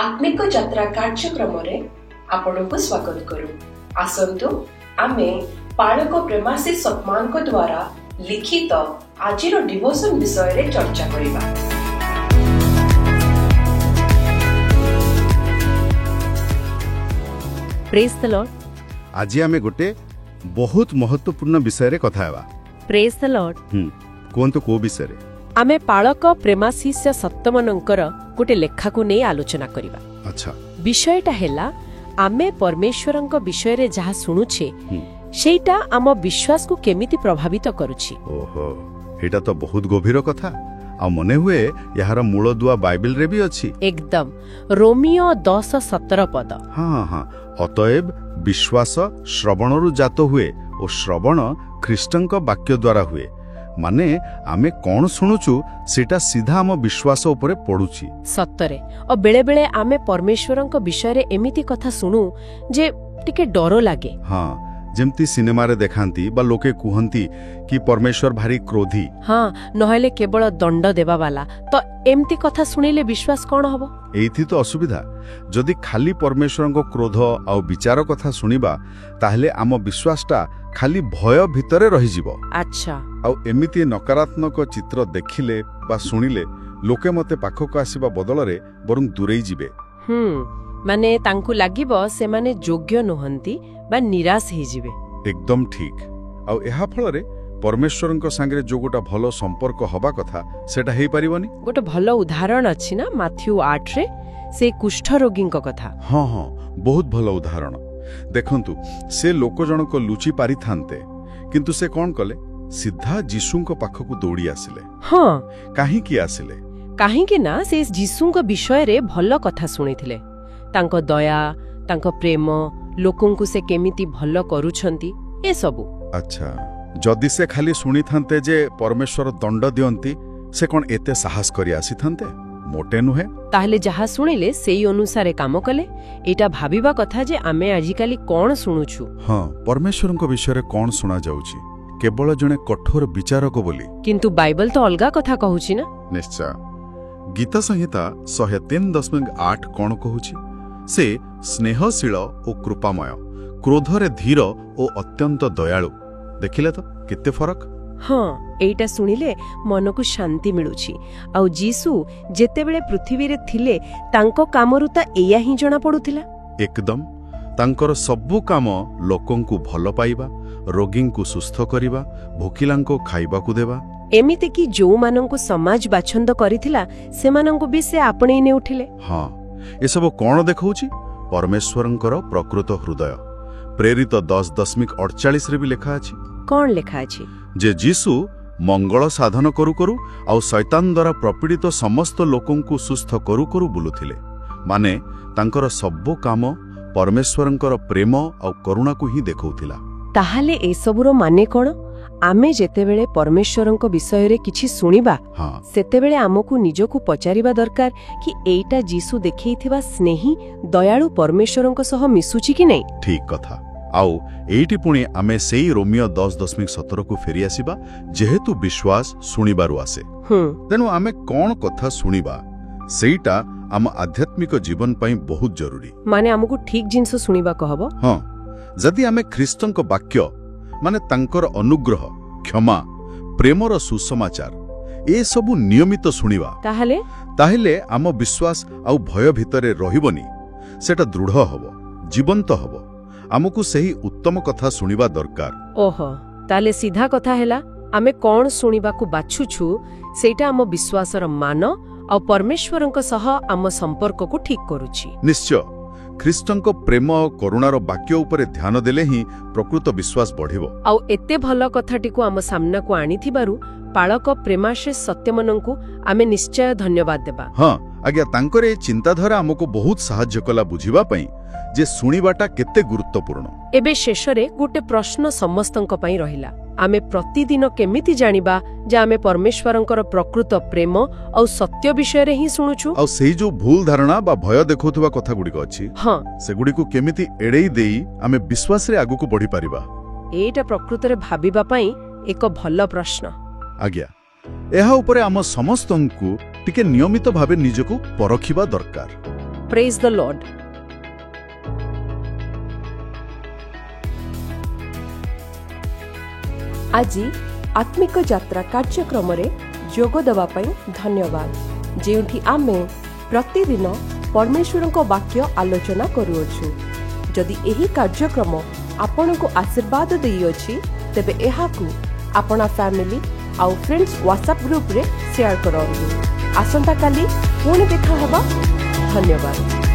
आत्मिक यात्रा कार्यक्रम आपनको स्वागत करू। आसंतु आमे पालक प्रेमाशीष सतमान द्वारा लिखित आजिर डिवोशन विषय रे चर्चा करिबा। Praise the Lord. आज आमे गोटे बहुत महत्वपूर्ण विषय रे कथा हेबा। Praise the Lord. कोनतो को विषय रे आमे पालक प्रेमाशीष सत्यमनंकर गोटे लेखा को नै आलोचना करिबा। अच्छा, विषयटा हेला आमे परमेश्वरंक विषय रे जहा सुनुछे सेटा आम विश्वास को केमिति प्रभावित करूछि। ओहो, एटा तो बहुत गभीर कथा। आ मने हुए यार मूल दुआ बाइबल रे भी अछि। एकदम रोमियो 10:17 पद। हाँ हाँ, अतएव विश्वास श्रवणरु जात हुए और श्रवण ख्रीष्टंक वाक्य द्वारा हुए। माने आमे कौन शुणुचु सेटा सीधा आम विश्वास उपरे पड़ुछि। सत्तरे और बेले बेले आमे परमेश्वरंक विषय रे एमिति कथा सुनु जे टिके डरो लागे। हाँ, जेमती सिनेमा रे देखांती बा लोके कुहंती कि परमेश्वर भारी क्रोधी। हाँ, नहले केवल दंड देबा वाला। तो एमती कथा सुनिले विश्वास कौन हबो? एथि तो असुविधा। जदि खाली परमेश्वरंक क्रोध आ विचार कथा सुनिबा ताहले आम विश्वासटा खाली भय भितरे रहि जिवो। अच्छा, आ एमिति नकारात्मक चित्र देखिले बा सुनिले लोके मते पाखक आसीबा बदलरे बरং दूरेई जिवे। माने तांकु लागिबो से माने योग्य नहंती बा निराश हे जिवे। एकदम ठीक। आ एहा फलरे परमेश्वरंक संगे जो गोटा भलो संपर्क हबा कथा सेटा हेई परिबनी। गोटे भलो उदाहरण अछि ना माथ्यू 8 रे से कुष्ठ रोगींक कथा। हाँ हाँ, बहुत भलो उदाहरण। देखंतु से लोक जनक लुचि पारि थांते किंतु से कोन कले सीधा जीसुंक पाखकु दौड़ी आसिले। हाँ, काहे की आसिले? काहे के ना से जीसुंक विषय रे भलो कथा सुनिथिले। तांको दया, तांको प्रेम, लोकंकु से केमिति भलो करूछंती ए सबु। अच्छा, जदि से खाली सुनी थांते जे परमेश्वर दंड दियंती से कोन एते साहस करी आसी थांते? मोटे नुहे। ताहले जहा सुनिले सेई अनुसारे काम कले। एटा भाबिबा कथा जे आमे आजिकाली कोन सुनुछु। हाँ, परमेश्वरंक विषय रे कोन सुना जाउची? केवल जने कठोर विचारक बोली। किंतु बाइबल तो अलगा कथा कहूची ना। निश्चय। गीता संहिता 103.8 कोन कहूची? से स्नेहशील और कृपामय, क्रोधरे धीर और अत्यंत दयालु। देखिले तो केते फरक। हाँ, एटा सुनिले मन को शांति मिलुछि। आउ जीसु जेते बेले पृथ्वी रे थिले तांको कामरुता एया ही जणा पडुथिला। एकदम तांकर सबु काम लोकंकु भलो पाइबा, रोगींकु सुस्थ करिबा, भोकिलांको खाइबाकु देबा। एमिते कि जो मानंकु समाज बाछंद करिथिला से मानंकु भी से आपणे ने उठिले। हाँ, ए सब कोन देखौछि? परमेश्वरंकर प्रकृत हृदय। प्रेरित 10:48 रे भी लिखा अछि। कोन लिखा अछि? जे जीसु मंगल साधन करू करू आ शैतान द्वारा प्रपीड़ित समस्त लोकंकु सुस्थ करू करू बुलुथिले। माने तांकर सबो काम परमेश्वरंकर प्रेम आ करुणा को ही देखौथिला। ताहाले ए सबुरो माने कोन? आमे जेतेबेले परमेश्वरंक विषय रे किछि सुनिबा, हाँ, सेतेबेले आमकु निजकु पचारिबा दरकार कि एइटा जीसु देखैथिबा स्नेही दयालु परमेश्वरंक सह मिसुछि कि नै। ठीक कथा। आउ एइटी पुणी आमे सेई रोमियो 10:17 को फेरी आसीबा जेहेतु विश्वास सुनिबारु आसे। तेनु आमे कोन कथा सुनिबा सेइटा आम आध्यात्मिक जीवन पई बहुत जरूरी। माने आमकु ठीक जिंस सुनिबा कहबो। हाँ, जदि आमे ख्रीष्टंक वाक्य माने तांकर अनुग्रह, क्षमा, प्रेमर सुसमाचार ए सबु नियमित सुनिबा ताहेले आम विश्वास आउ भय भितरे रहिबनी। सेटा दृढ़ हबो, जीवंत हबो। आमकु सही उत्तम कथा सुनिबा दरकार। ओहो, ताले सीधा कथा हैला आमे कोन सुनिबा को बाछुछु सेटा आम विश्वासर मान आ परमेश्वरंक सह आम संपर्क को ठीक करूछि। निश्चय, ख्रीष्टंक प्रेम और करुणार वाक्य उपरे ध्यान देले ही प्रकृत विश्वास बढ़िबो। आ एते भलो कथाटी को आम सामना को आनिथिबारु पालक प्रेमाशीष सत्यमनंकु आमे निश्चय धन्यवाद देबा। हाँ, आज्ञा तांकर ए चिंताधारा हमको बहुत सहाय्य कला बुझिबा पई जे सुनिबाटा केते गुरुत्वपूर्ण। एबे शेषरे गोटे प्रश्न समस्तंक पई रहिला। आमे प्रतिदिन केमिति जानिबा जे आमे परमेश्वरंकर प्रकृत प्रेम और सत्य विषय रे ही सुनुछु। आ सेही जो भूल धारणा बा भय देखौथुवा कथा गुडी को अछि, हाँ, से गुडी को केमिति एडेई देई आमे विश्वास रे आगु को बढ़ी परिबा। एटा प्रकृत रे भाबिबा पई ଏକ ଭଲ ପ୍ରଶ୍ନ। ଆଜ୍ଞା, ଏହା ଉପରେ ଆମ ସମସ୍ତଙ୍କୁ ଟିକେ ନିୟମିତ ଭାବେ ନିଜକୁ ପରଖିବା ଦରକାର। ପ୍ରେଜ୍ ଦ ଲର୍ଡ। ଆଜି ଆତ୍ମିକ ଯାତ୍ରା କାର୍ଯ୍ୟକ୍ରମରେ ଯୋଗ ଦେବା ପାଇଁ ଧନ୍ୟବାଦ, ଯେଉଁଠି ଆମେ ପ୍ରତିଦିନ ପରମେଶ୍ୱରଙ୍କ ବାକ୍ୟ ଆଲୋଚନା କରୁଅଛୁ। ଯଦି ଏହି କାର୍ଯ୍ୟକ୍ରମ ଆପଣଙ୍କୁ ଆଶୀର୍ବାଦ ଦେଇଅଛି, ତେବେ ଏହାକୁ ଆପଣା ଫ୍ୟାମିଲି ଆଉ ଫ୍ରେଣ୍ଡସ୍ ହ୍ୱାଟ୍ସଆପ୍ ଗ୍ରୁପରେ ସେୟାର କରନ୍ତୁ। ଆସନ୍ତାକାଲି ପୁଣି ଦେଖା ହେବା। ଧନ୍ୟବାଦ।